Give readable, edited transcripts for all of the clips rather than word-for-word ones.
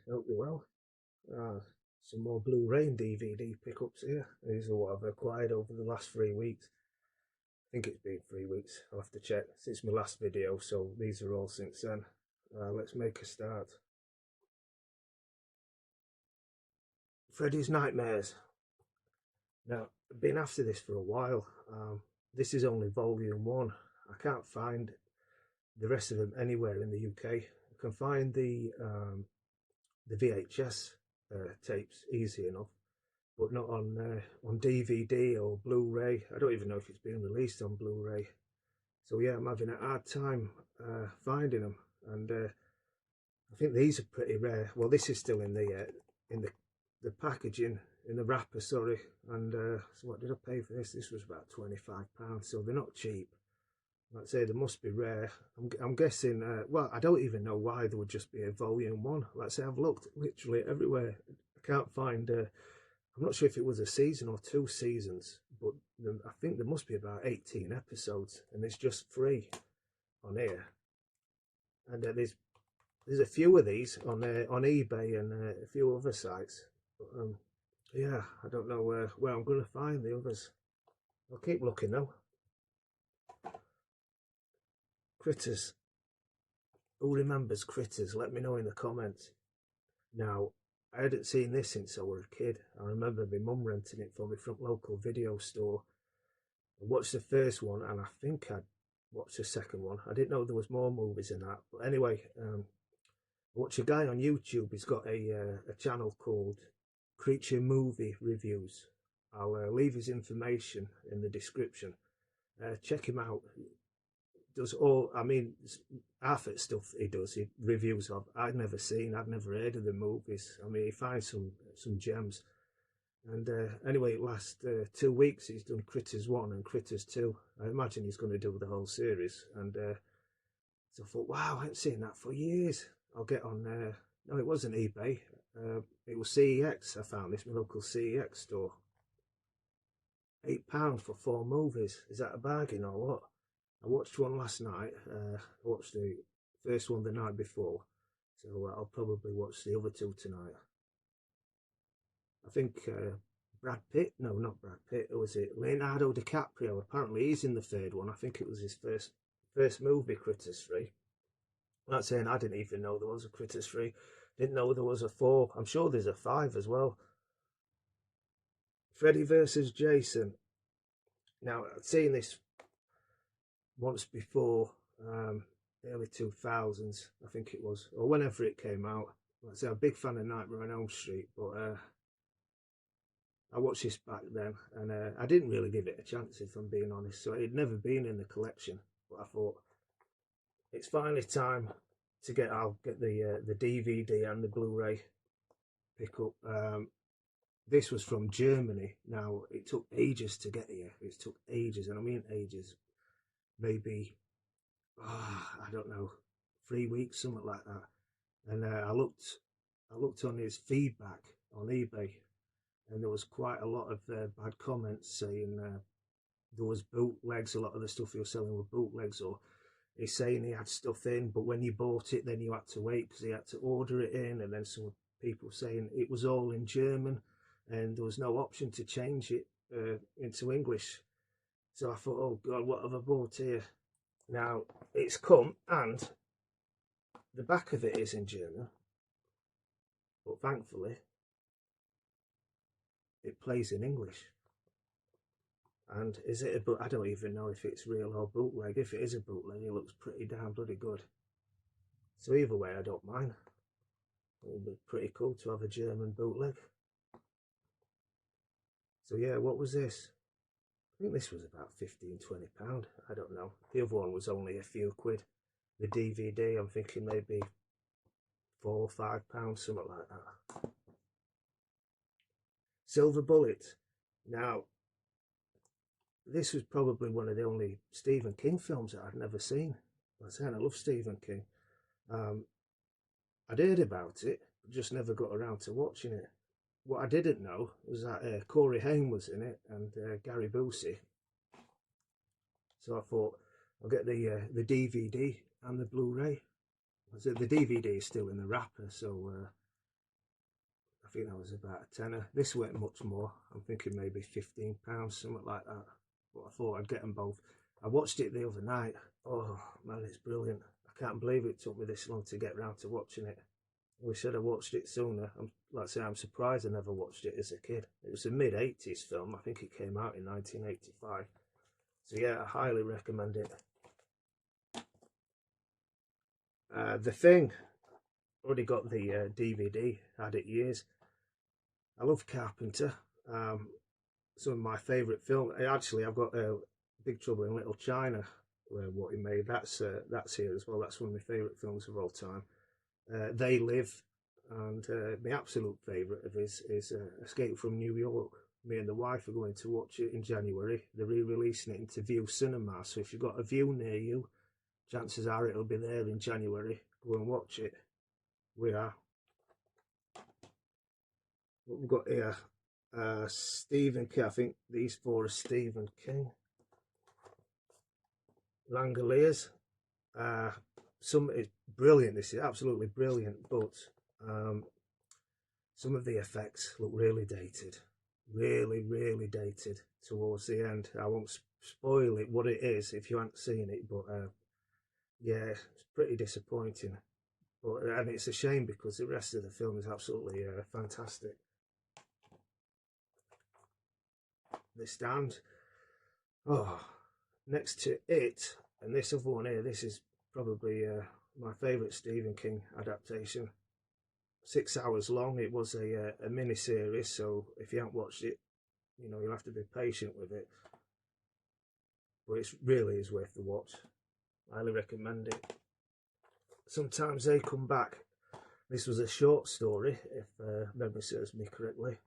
Hope you're well. Some more Blu-ray and DVD pickups here. These are what I've acquired over the last 3 weeks. I think it's been 3 weeks. I'll have to check since my last video, so these are all since then. Let's make a start. Freddy's Nightmares. Now, I've been after this for a while. This is only volume 1. I can't find the rest of them anywhere in the UK. I can find the VHS tapes easy enough, but not on DVD or Blu-ray. I don't even know if it's been released on Blu-ray. So yeah, I'm having a hard time finding them, and I think these are pretty rare. Well, this is still in the packaging, in the wrapper, sorry. And so what did I pay for this? This was about £25, so they're not cheap. Like I say, they must be rare. I'm guessing, well, I don't even know why there would just be a volume 1. Like I say, I've looked literally everywhere. I can't find, I'm not sure if it was a season or 2 seasons, but I think there must be about 18 episodes, and it's just free on here. And there's a few of these on eBay and a few other sites. But, yeah, I don't know where I'm going to find the others. I'll keep looking though. Critters. Who remembers Critters? Let me know in the comments. Now, I hadn't seen this since I was a kid. I remember my mum renting it for me from local video store. I watched the first one, and I think I'd watched the second one. I didn't know there was more movies in that. But anyway, I watched a guy on YouTube. He's got a channel called Creature Movie Reviews. I'll leave his information in the description. Check him out. Does all, I mean, half of stuff he does, he reviews of I'd never seen, I'd never heard of the movies. I mean, he finds some gems. And anyway, last 2 weeks he's done Critters 1 and Critters 2. I imagine he's going to do the whole series. And so I thought, wow, I haven't seen that for years. I'll get on no, it wasn't eBay. It was CEX. I found this, my local CEX store. £8 for 4 movies. Is that a bargain or what? I watched one last night. I watched the first one the night before, so I'll probably watch the other 2 tonight. I think Brad Pitt, no, not Brad Pitt, or was it Leonardo DiCaprio? Apparently he's in the 3rd one. I think it was his first movie, Critters 3. I'm not saying I didn't even know there was a Critters 3. Didn't know there was a 4. I'm sure there's a 5 as well. Freddy versus Jason. Now, I'd seen this once before, early 2000s, I think it was, or whenever it came out. Like I say, I'm a big fan of Nightmare on Elm Street, but I watched this back then, and I didn't really give it a chance, if I'm being honest. So it had never been in the collection, but I thought it's finally time to I'll get the DVD and the Blu-ray pickup. This was from Germany. Now, it took ages to get here. It took ages, and I mean ages. Maybe, I don't know, 3 weeks, something like that. And I looked on his feedback on eBay, and there was quite a lot of bad comments saying there was bootlegs. A lot of the stuff he was selling were bootlegs, or he's saying he had stuff in, but when you bought it, then you had to wait because he had to order it in. And then some people saying it was all in German, and there was no option to change it into English. So I thought, oh God, what have I bought here? Now, it's come, and the back of it is in German, but thankfully, it plays in English. And is it I don't even know if it's real or bootleg. If it is a bootleg, it looks pretty damn bloody good. So either way, I don't mind. It would be pretty cool to have a German bootleg. So yeah, what was this? I think this was about £15–20. I don't know. The other one was only a few quid. The DVD, I'm thinking maybe £4 or £5, something like that. Silver Bullet. Now, this was probably one of the only Stephen King films that I'd never seen. I love Stephen King. I'd heard about it, but just never got around to watching it. What I didn't know was that Corey Haim was in it, and Gary Busey. So I thought, I'll get the DVD and the Blu-ray. The DVD is still in the wrapper, so think that was about a tenner. This went much more. I'm thinking maybe £15, something like that. But I thought I'd get them both. I watched it the other night. Oh man, it's brilliant. I can't believe it took me this long to get round to watching it. I wish I'd have watched it sooner. Like I say, I'm surprised I never watched it as a kid. It was a mid-80s film. I think it came out in 1985. So yeah, I highly recommend it. The Thing. Already got the DVD. Had it years. I love Carpenter. Some of my favourite films. Actually, I've got Big Trouble in Little China, what he made. That's here as well. That's one of my favourite films of all time. They Live, and my absolute favourite of his is Escape from New York. Me and the wife are going to watch it in January. They're re-releasing it into View Cinema, so if you've got a View near you, chances are it'll be there in January. Go and watch it. We are. What we've got here, Stephen King. I think these four are Stephen King. Langoliers. Some is brilliant. This is absolutely brilliant, but some of the effects look really dated, really dated towards the end. I won't spoil it what it is if you haven't seen it, but yeah, it's pretty disappointing. But and it's a shame because the rest of the film is absolutely fantastic. The Stand. Oh, next to it, and this other one here, this is probably my favourite Stephen King adaptation. 6 hours long. It was a mini series, so if you haven't watched it, you know, you'll have to be patient with it. But it really is worth the watch. Highly recommend it. Sometimes They Come Back. This was a short story, if memory serves me correctly.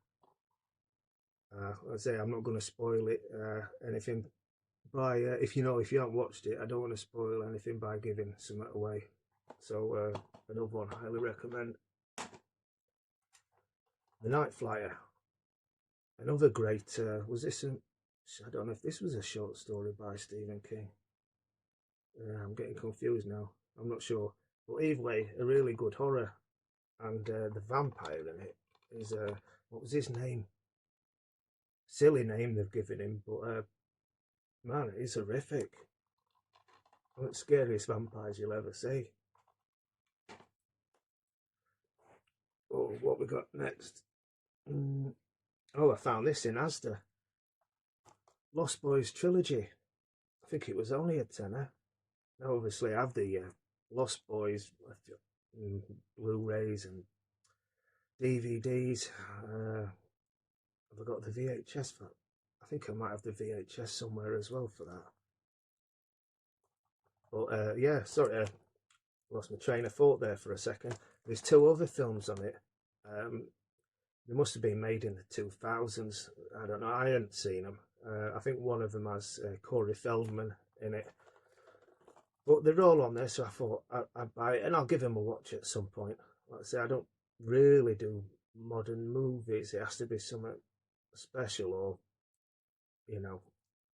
Like I say, I'm not going to spoil it anything by if you haven't watched it. I don't want to spoil anything by giving something away. So another one I highly recommend. The Night Flyer. Another great. Was this I don't know if this was a short story by Stephen King. I'm getting confused now. I'm not sure. But either way, a really good horror. And the vampire in it is what was his name? Silly name they've given him, but man, it's horrific. One of the scariest vampires you'll ever see. Oh, what we got next? Oh, I found this in Asda. Lost Boys Trilogy. I think it was only a tenner. Now, obviously, I have the Lost Boys Blu-rays and DVDs. Have I got the VHS for? I think I might have the VHS somewhere as well for that. But yeah, sorry, lost my train of thought there for a second. There's two other films on it. They must have been made in the 2000s. I don't know. I hadn't seen them. I think one of them has Corey Feldman in it. But they're all on there, so I thought I'd buy it and I'll give them a watch at some point. Like I say, I don't really do modern movies. It has to be something special, or, you know,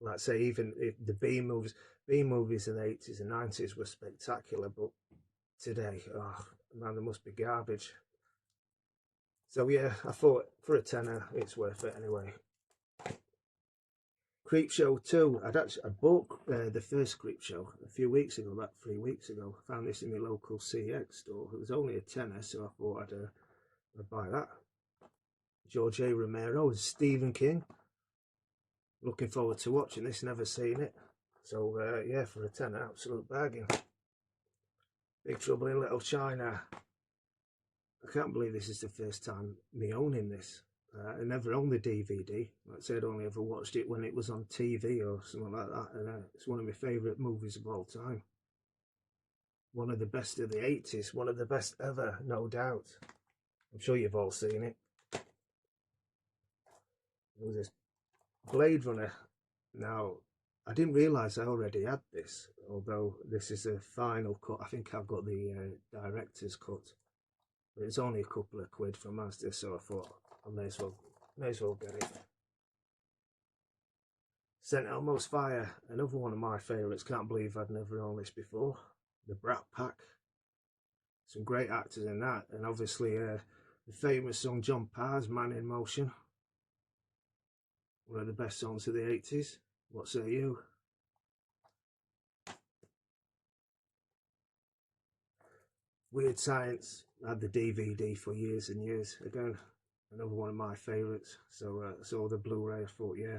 like I say, even if the B movies in the 80s and 90s were spectacular, but today, oh man, they must be garbage. So yeah, I thought for a tenner, it's worth it anyway. Creepshow 2. I bought the first Creepshow a few weeks ago, about 3 weeks ago. I found this in my local CX store. It was only a tenner, so I thought I'd buy that. George A. Romero and Stephen King. Looking forward to watching this, never seen it. So yeah, for a tenner, absolute bargain. Big Trouble in Little China. I can't believe this is the first time me owning this. I never owned the DVD. Like I said, I'd only ever watched it when it was on TV or something like that. And it's one of my favourite movies of all time. One of the best of the 80s. One of the best ever, no doubt. I'm sure you've all seen it. There was this Blade Runner. Now, I didn't realise I already had this, although this is a final cut. I think I've got the director's cut. But it's only a couple of quid from Asda, so I thought I may as well get it. St Elmo's Fire, another one of my favourites. Can't believe I'd never owned this before. The Brat Pack. Some great actors in that, and obviously the famous song John Parr's Man in Motion, one of the best songs of the 80s. What say you? Weird Science, I had the DVD for years and years. Again, another one of my favourites. So I saw the Blu-ray, I thought, yeah,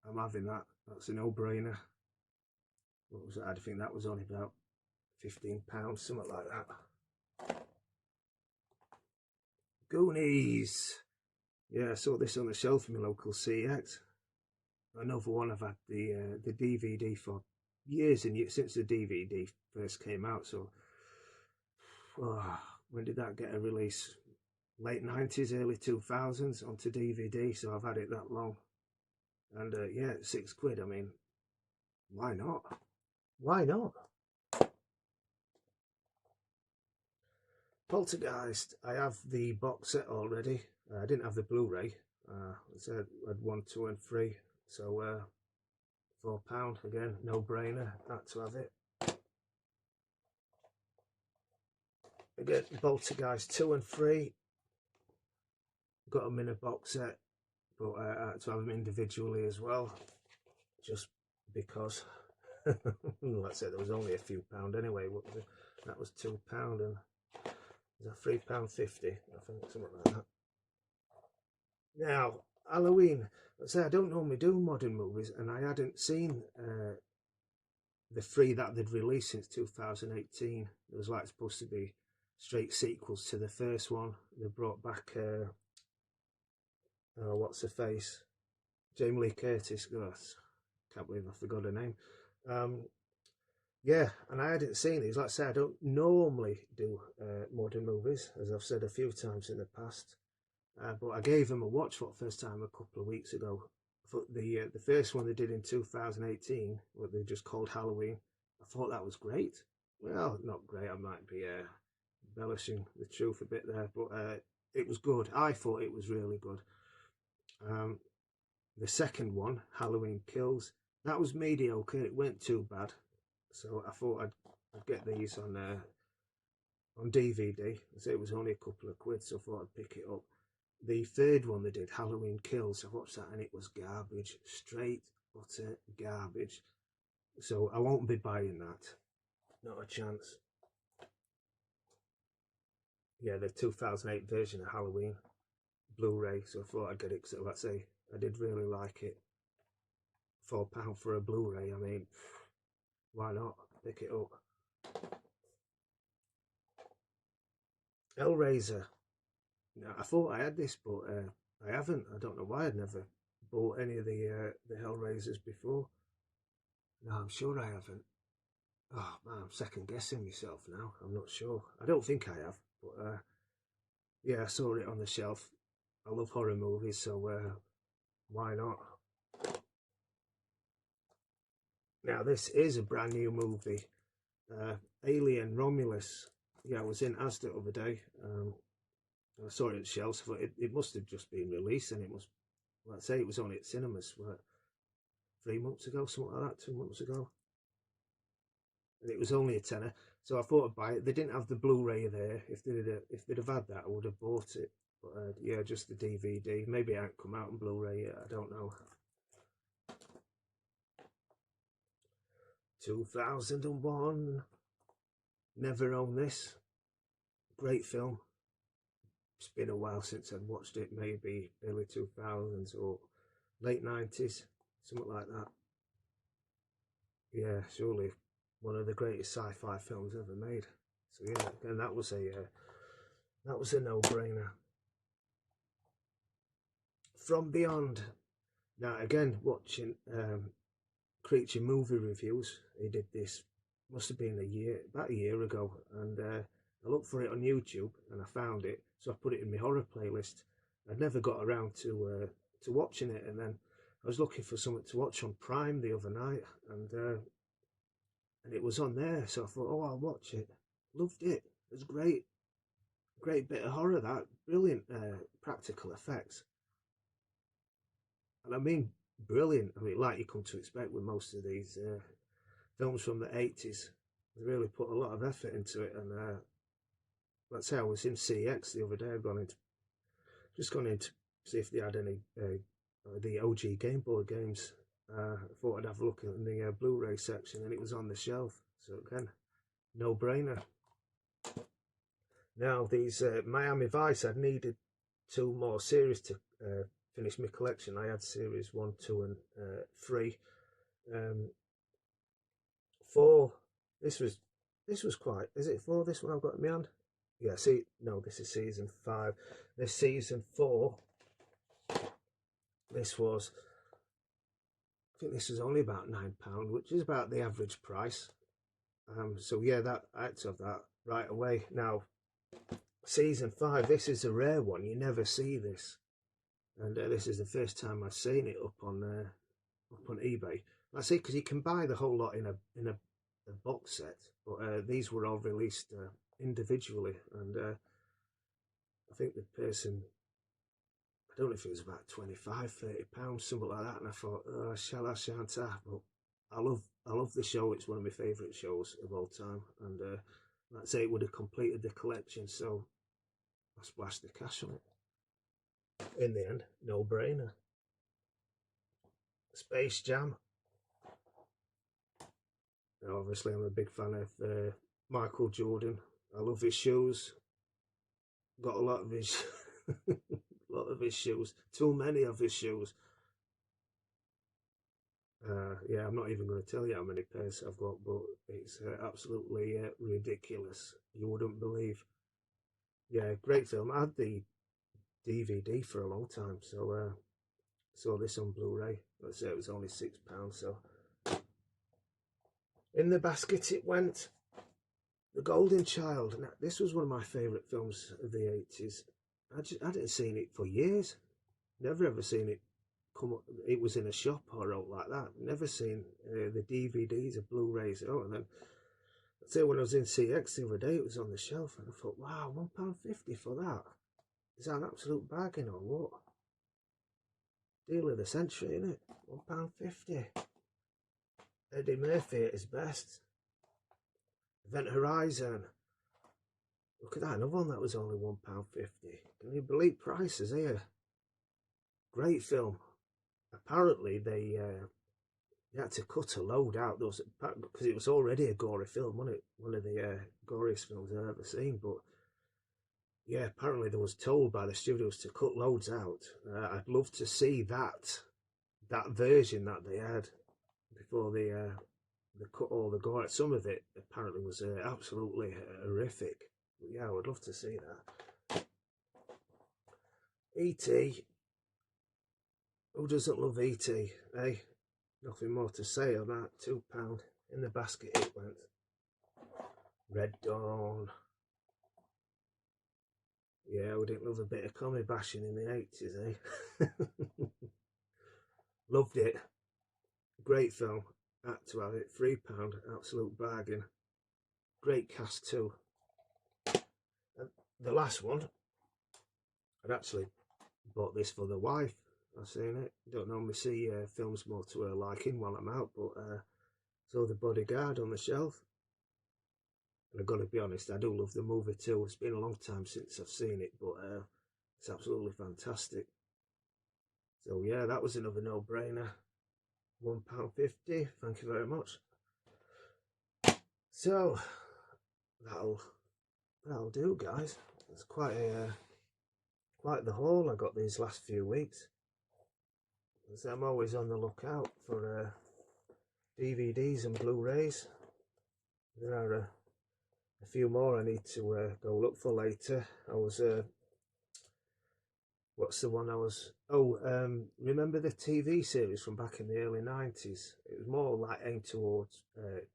I'm having that. That's a no-brainer. What was it? I think that was only about £15, something like that. Goonies. Yeah, I saw this on the shelf in my local CX. Another one I've had the DVD for years and years, since the DVD first came out. So, when did that get a release? Late 90s, early 2000s onto DVD. So I've had it that long. And yeah, £6. I mean, why not? Why not? Poltergeist, I have the box set already. I didn't have the Blu-ray. I said I had 1, 2 and 3. So £4 again, no brainer. Had to have it. Again, Poltergeist 2 and 3. Got them in a box set, but I had to have them individually as well, just because. Let's say there was only a few pound anyway. What was it? That was £2 and was that £3.50? I think something like that. Now, Halloween. Let's say I don't normally do modern movies, and I hadn't seen the 3 that they'd released since 2018. There was like supposed to be straight sequels to the first one. They brought back what's her face? Jamie Lee Curtis. Gosh, can't believe I forgot her name. Yeah, and I hadn't seen these. Like I say, I don't normally do modern movies, as I've said a few times in the past. But I gave them a watch for the first time a couple of weeks ago. For the first one they did in 2018, what they just called Halloween, I thought that was great. Well, not great. I might be embellishing the truth a bit there, but it was good. I thought it was really good. The second one, Halloween Kills, that was mediocre. It weren't too bad, so I thought I'd get these on DVD. So it was only a couple of quid, so I thought I'd pick it up. The third one they did, Halloween Kills, I watched that and it was garbage, straight utter garbage. So I won't be buying that, not a chance. Yeah, the 2008 version of Halloween Blu-ray, so I thought I'd get it because, let's say, I did really like it. £4 for a Blu-ray, I mean, why not? Pick it up. Hellraiser. Now, I thought I had this, but I haven't. I don't know why. I'd never bought any of the Hellraisers before. No, I'm sure I haven't. Oh man, I'm second guessing myself now. I'm not sure. I don't think I have, but yeah, I saw it on the shelf. I love horror movies, so why not? Now, this is a brand new movie. Alien Romulus. Yeah, I was in Asda the other day. I saw it at shelves. I thought it must have just been released, and it must, let's say it was only at cinemas 3 months ago, something like that, 2 months ago. And it was only a tenner, so I thought I'd buy it. They didn't have the Blu-ray there. If they'd have had that, I would have bought it. But yeah, just the DVD. Maybe it hadn't come out on Blu-ray yet, I don't know. 2001. Never owned this. Great film. It's been a while since I'd watched it, maybe early 2000s or late 90s, something like that. Yeah, surely one of the greatest sci-fi films ever made. So yeah, and that was a no-brainer. From Beyond. Now again, watching Creature movie reviews. He did this, must have been about a year ago, and I looked for it on YouTube and I found it, so I put it in my horror playlist. I'd never got around to watching it, and then I was looking for something to watch on Prime the other night, and it was on there, so I thought, oh, I'll watch it. Loved it. It was great. Great bit of horror, that. Brilliant practical effects. And I mean brilliant. I mean, like you come to expect with most of these films from the 80s. They really put a lot of effort into it, and let's say I was in CX the other day. I've just gone in to see if they had any the OG Game Boy games. I thought I'd have a look in the Blu-ray section, and it was on the shelf. So again, no brainer. Now these Miami Vice, I'd needed 2 more series to finish my collection. I had series 1, 2 and 3. 4, this was quite, is it 4, this one I've got in my hand? Yeah, see, no, this is season 5. This season 4, this was, I think this was only about £9, which is about the average price. So yeah, that I had to have that right away. Now, season 5, this is a rare one. You never see this, and this is the first time I've seen it up on eBay. I see, because you can buy the whole lot in a box set, but these were all released individually, and I think the person, I don't know if it was about £25–30, something like that, and I thought, oh, shan't I? But I love the show. It's one of my favourite shows of all time, and I'd say it would have completed the collection, so I splashed the cash on it. In the end, no brainer. Space Jam. Now, obviously, I'm a big fan of Michael Jordan. I love his shoes. Got a lot of his, shoes. Too many of his shoes. Yeah, I'm not even going to tell you how many pairs I've got, but it's absolutely ridiculous. You wouldn't believe. Yeah, great film. I had the DVD for a long time, so saw this on Blu-ray. Let's say it was only £6, so in the basket it went. The Golden Child. Now, this was one of my favourite films of the 80s. I hadn't seen it for years. Never ever seen it come up. It was in a shop or out like that. Never seen the DVDs or Blu-rays. Oh, and then I'd say when I was in CX the other day, it was on the shelf, and I thought, wow, £1.50 for that. Is that an absolute bargain or what? Deal of the century, isn't it? £1.50. Eddie Murphy at his best. Event Horizon. Look at that, another one that was only £1.50. Can you believe prices here? Great film. Apparently they had to cut a load out those, because it was already a gory film, wasn't it? One of the goriest films I've ever seen. But yeah, apparently they was told by the studios to cut loads out. I'd love to see that version that they had before they cut all the gore. Some of it apparently was absolutely horrific. But yeah, I would love to see that. E.T. Who doesn't love E.T., eh? Nothing more to say on that. £2 in the basket it went. Red Dawn. Yeah, we didn't love a bit of comedy bashing in the 80s, eh? Loved it. Great film. Had to have it. £3, absolute bargain. Great cast too. And the last one, I'd actually bought this for the wife. I've seen it. Don't normally see films more to her liking while I'm out, but saw The Bodyguard on the shelf. And I've got to be honest, I do love the movie too. It's been a long time since I've seen it, but it's absolutely fantastic. So yeah, that was another no-brainer. £1.50. Thank you very much. So that'll do, guys. It's quite the haul I got these last few weeks. So I'm always on the lookout for DVDs and Blu-rays. There are a few more I need to go look for later. I was what's the one I was, remember the TV series from back in the early 90s? It was more like aimed towards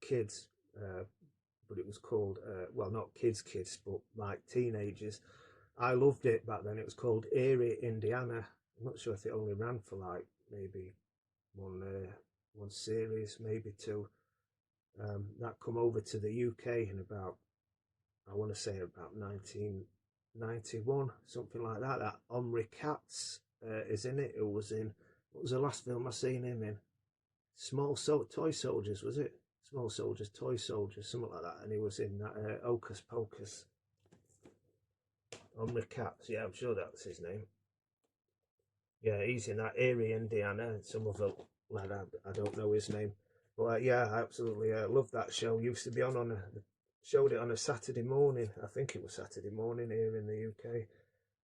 kids, but it was called well, not kids, but like teenagers. I loved it back then. It was called Erie, Indiana. I'm not sure if it only ran for like maybe one series, maybe 2. That come over to the UK in about, I want to say about 1991, something like that. That Omri Katz is in it. It was in, what was the last film I seen him in? Toy Soldiers, was it? Small Soldiers, Toy Soldiers, something like that. And he was in that Hocus Pocus. Omri Cats, yeah, I'm sure that's his name. Yeah, he's in that Erie, Indiana. Some other lad, I don't know his name. But yeah, I absolutely love that show. Used to be on showed it on a Saturday morning. I think it was Saturday morning here in the UK.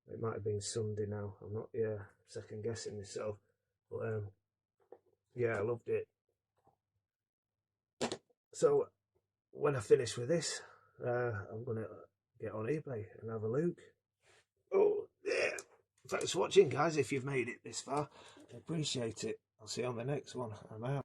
It might have been Sunday now. I'm not, second guessing myself. But yeah, I loved it. So when I finish with this, I'm going to get on eBay and have a look. Oh, yeah. Thanks for watching, guys. If you've made it this far, I appreciate it. I'll see you on the next one. I'm out.